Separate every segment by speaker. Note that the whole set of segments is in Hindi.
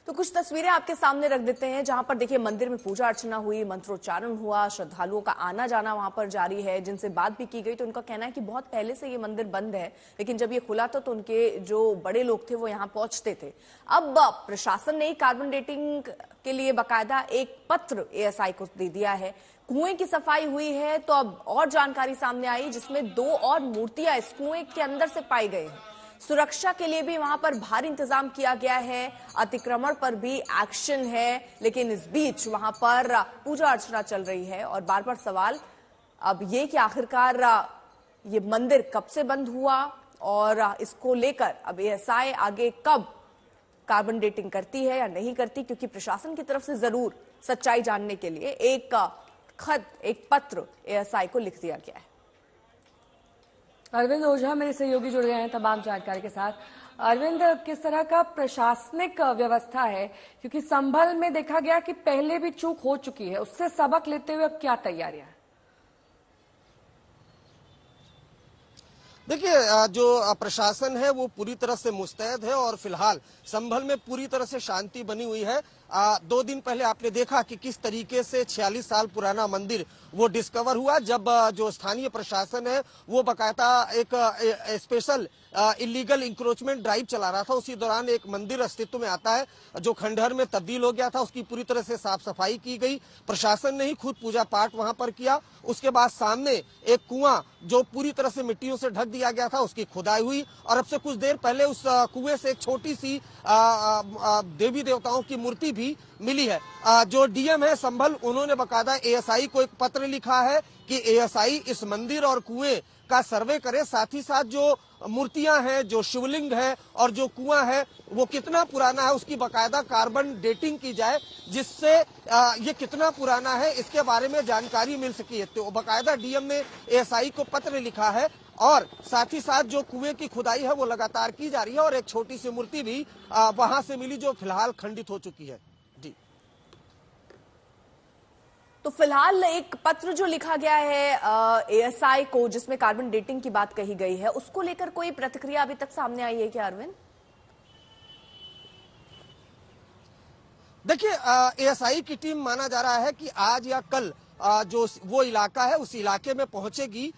Speaker 1: तो कुछ तस्वीरें आपके सामने रख देते हैं जहां पर देखिए मंदिर में पूजा अर्चना हुई, मंत्रोच्चारण हुआ, श्रद्धालुओं का आना जाना वहां पर जारी है। जिनसे बात भी की गई तो उनका कहना है कि बहुत पहले से ये मंदिर बंद है, लेकिन जब ये खुला तो उनके जो बड़े लोग थे वो यहाँ पहुंचते थे। अब प्रशासन ने कार्बन डेटिंग के लिए बाकायदा एक पत्र एएसआई को दे दिया है। कुएं की सफाई हुई है तो अब और जानकारी सामने आई जिसमें 2 और मूर्तियां इस कुएं के अंदर से पाई गई हैं। सुरक्षा के लिए भी वहां पर भारी इंतजाम किया गया है, अतिक्रमण पर भी एक्शन है, लेकिन इस बीच वहां पर पूजा अर्चना चल रही है। और बार बार सवाल अब ये कि आखिरकार ये मंदिर कब से बंद हुआ और इसको लेकर अब एएसआई आगे कब कार्बन डेटिंग करती है या नहीं करती, क्योंकि प्रशासन की तरफ से जरूर सच्चाई जानने के लिए एक खत, एक पत्र एएसआई को लिख दिया गया है।
Speaker 2: अरविंद ओझा मेरे सहयोगी जुड़ गए हैं तमाम जानकारी के साथ। अरविंद, किस तरह का प्रशासनिक व्यवस्था है, क्योंकि संभल में देखा गया कि पहले भी चूक हो चुकी है, उससे सबक लेते हुए अब क्या तैयारियां हैं?
Speaker 3: देखिए, जो प्रशासन है वो पूरी तरह से मुस्तैद है और फिलहाल संभल में पूरी तरह से शांति बनी हुई है। 2 दिन पहले आपने देखा कि किस तरीके से 46 साल पुराना मंदिर वो डिस्कवर हुआ, जब जो स्थानीय प्रशासन है वो बाकायदा एक स्पेशल इलीगल इंक्रोचमेंट ड्राइव चला रहा था। उसी दौरान एक मंदिर अस्तित्व में आता है जो खंडहर में तब्दील हो गया था, उसकी पूरी तरह से साफ सफाई की गई। प्रशासन ने ही खुद पूजा पाठ वहां पर किया। उसके बाद सामने एक कुआं जो पूरी तरह से मिट्टियों से ढक दिया गया था, उसकी खुदाई हुई और अब से कुछ देर पहले उस कुएं से एक छोटी सी देवी देवताओं की मूर्ति भी मिली है। जो डीएम है संभल, उन्होंने बकायदा एएसआई को एक पत्र लिखा है कि एएसआई इस मंदिर और कुएं का सर्वे करे, साथ ही साथ जो मूर्तियां हैं, जो शिवलिंग है और जो कुआं है वो कितना पुराना है उसकी बकायदा कार्बन डेटिंग की जाए, जिससे ये कितना पुराना है इसके बारे में जानकारी मिल सकी है। तो बकायदा डीएम ने एएसआई को पत्र लिखा है और साथ ही साथ जो कुएं की खुदाई है वो लगातार की जा रही है और एक छोटी सी मूर्ति भी वहां से मिली जो फिलहाल खंडित हो चुकी है। जी,
Speaker 1: तो फिलहाल एक पत्र जो लिखा गया है एएसआई को जिसमें कार्बन डेटिंग की बात कही गई है, उसको लेकर कोई प्रतिक्रिया अभी तक सामने आई है क्या अरविंद?
Speaker 3: देखिए, एएसआई की टीम माना जा रहा है कि आज या कल जो वो इलाका है उस इलाके में पहुंचेगी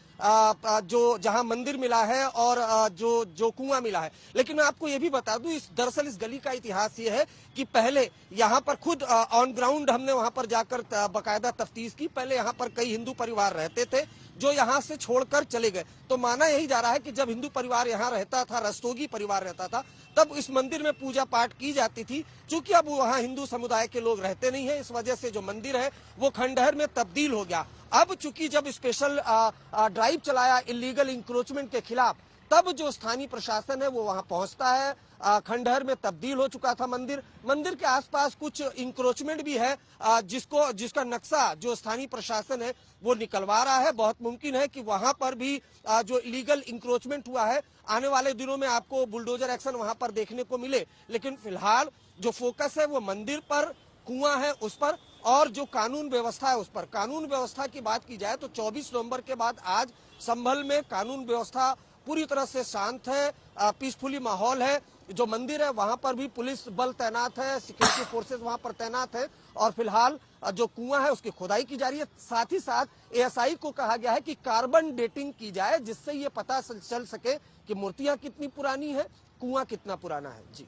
Speaker 3: जो जहां मंदिर मिला है और जो कुआं मिला है। लेकिन मैं आपको ये भी बता दूं, दरअसल इस गली का इतिहास ये है कि पहले यहाँ पर खुद ऑन ग्राउंड हमने वहां पर जाकर बकायदा तफ्तीश की। पहले यहाँ पर कई हिंदू परिवार रहते थे जो यहाँ से छोड़कर चले गए। तो माना यही जा रहा है कि जब हिंदू परिवार यहाँ रहता था, रस्तोगी परिवार रहता था, तब इस मंदिर में पूजा पाठ की जाती थी। चूंकि अब वहाँ हिंदू समुदाय के लोग रहते नहीं है, इस वजह से जो मंदिर है वो खंडहर में तब्दील हो गया। अब चूंकि जब स्पेशल ड्राइव चलाया इलीगल इंक्रोचमेंट के खिलाफ, तब जो स्थानीय प्रशासन है वो वहां पहुंचता है। खंडहर में तब्दील हो चुका था मंदिर। मंदिर के आसपास कुछ इंक्रोचमेंट भी है जिसका नक्शा जो स्थानीय प्रशासन है वो निकलवा रहा है। बहुत मुमकिन है कि वहां पर भी जो इलीगल इंक्रोचमेंट हुआ है, आने वाले दिनों में आपको बुलडोजर एक्शन वहां पर देखने को मिले। लेकिन फिलहाल जो फोकस है वो मंदिर पर, कुआं है उस पर और जो कानून व्यवस्था है उस पर। कानून व्यवस्था की बात की जाए तो 24 नवंबर के बाद आज संभल में कानून व्यवस्था पूरी तरह से शांत है, पीसफुली माहौल है। जो मंदिर है वहां पर भी पुलिस बल तैनात है, सिक्योरिटी फोर्सेस वहां पर तैनात है और फिलहाल जो कुआं है उसकी खुदाई की जा रही है। साथ ही साथ एएसआई को कहा गया है कि कार्बन डेटिंग की जाए, जिससे ये पता चल सके कि मूर्तियां कितनी पुरानी है, कुआं कितना पुराना है। जी,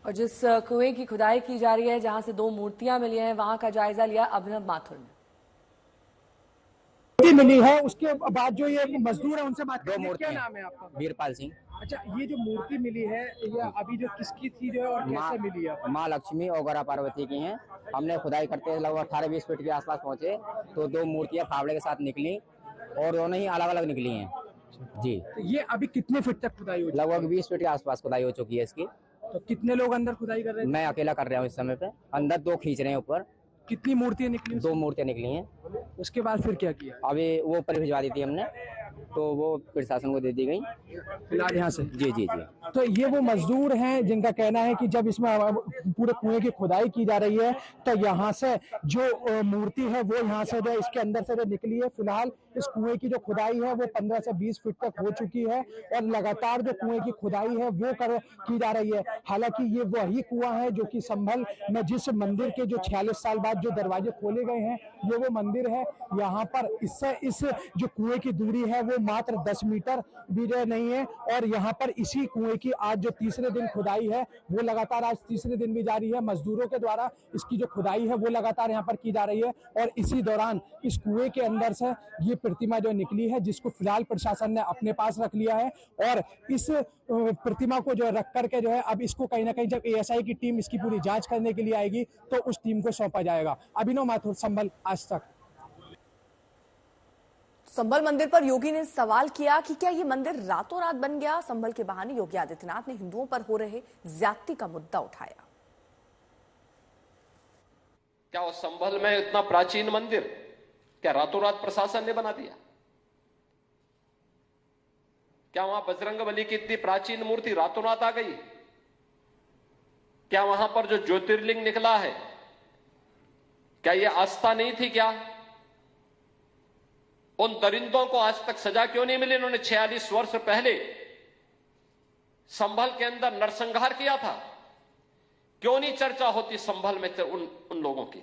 Speaker 2: और जिस कुएं की खुदाई की जा रही है, जहां से 2 मूर्तियां मिली हैं, वहां का जायजा लिया अभिनव माथुर ने।
Speaker 4: मिली है उसके बाद जो ये मजदूर है उनसे बात करेंगे। क्या नाम है आपका?
Speaker 5: वीरपाल सिंह।
Speaker 4: अच्छा, ये जो मूर्ति मिली है ये अभी जो किसकी थी जो है और कैसे मिली है?
Speaker 5: माँ लक्ष्मी और गौरा पार्वती की हैं। हमने खुदाई करते लगभग 18-20 फीट के आसपास पहुंचे तो 2 मूर्तियां फावड़े के साथ निकली और दोनों ही अलग अलग निकली हैं। जी,
Speaker 4: तो ये अभी कितने फीट तक खुदाई हुई?
Speaker 5: लगभग 20 फीट के आसपास खुदाई हो चुकी है इसकी।
Speaker 4: तो कितने लोग अंदर खुदाई कर रहे हैं?
Speaker 5: मैं अकेला कर रहा हूँ इस समय पे। अंदर 2 खींच रहे हैं, ऊपर
Speaker 4: कितनी मूर्तियां निकली?
Speaker 5: 2 मूर्तियां निकली हैं।
Speaker 4: उसके बाद फिर क्या किया?
Speaker 5: अभी वो ऊपर भिजवा दी थी हमने, तो वो प्रशासन को दे दी गई
Speaker 4: फिलहाल यहाँ से।
Speaker 5: जी जी जी।
Speaker 4: तो ये वो मजदूर हैं जिनका कहना है कि जब इसमें पूरे कुएं की खुदाई की जा रही है तो यहाँ से जो मूर्ति है वो यहाँ से जो इसके अंदर से जो निकली है, फिलहाल इस कुएं की जो खुदाई है वो 15 से 20 फीट तक हो चुकी है और लगातार जो कुएं की खुदाई है वो की जा रही है। हालांकि ये वही कुआं है जो कि संभल में जिस मंदिर के जो 46 साल बाद जो दरवाजे खोले गए हैं, ये वो मंदिर है। यहाँ पर इससे इस जो कुएं की दूरी है वो मात्र 10 मीटर भी नहीं है और यहाँ पर इसी कुएं की आज जो तीसरे दिन खुदाई है वो लगातार आज तीसरे दिन भी जारी है। मजदूरों के द्वारा इसकी जो खुदाई है वो लगातार यहाँ पर की जा रही है और इसी दौरान इस कुएं के अंदर से ये प्रतिमा जो निकली है, जिसको फिलहाल प्रशासन ने अपने पास रख लिया है और इस प्रतिमा को जो रख करके जो है अब इसको कहीं ना कहीं जब एएसआई की टीम इसकी पूरी जांच करने के लिए आएगी तो उस टीम को सौंपा जाएगा। अभिनव माथुर, संभल, आज तक।
Speaker 1: संभल मंदिर पर योगी ने सवाल किया कि क्या ये मंदिर रातों रात बन गया। संभल के बहाने योगी आदित्यनाथ ने हिंदुओं पर हो रहे ज्यादती का मुद्दा उठाया।
Speaker 6: क्या वो संभल में इतना प्राचीन मंदिर क्या रातों रात प्रशासन ने बना दिया? क्या वहां बजरंगबली की इतनी प्राचीन मूर्ति रातों रात आ गई? क्या वहां पर जो ज्योतिर्लिंग निकला है, क्या ये आस्था नहीं थी? क्या उन दरिंदों को आज तक सजा क्यों नहीं मिली? इन्होंने 46 वर्ष पहले संभल के अंदर नरसंहार किया था। क्यों नहीं चर्चा होती संभल में उन लोगों की?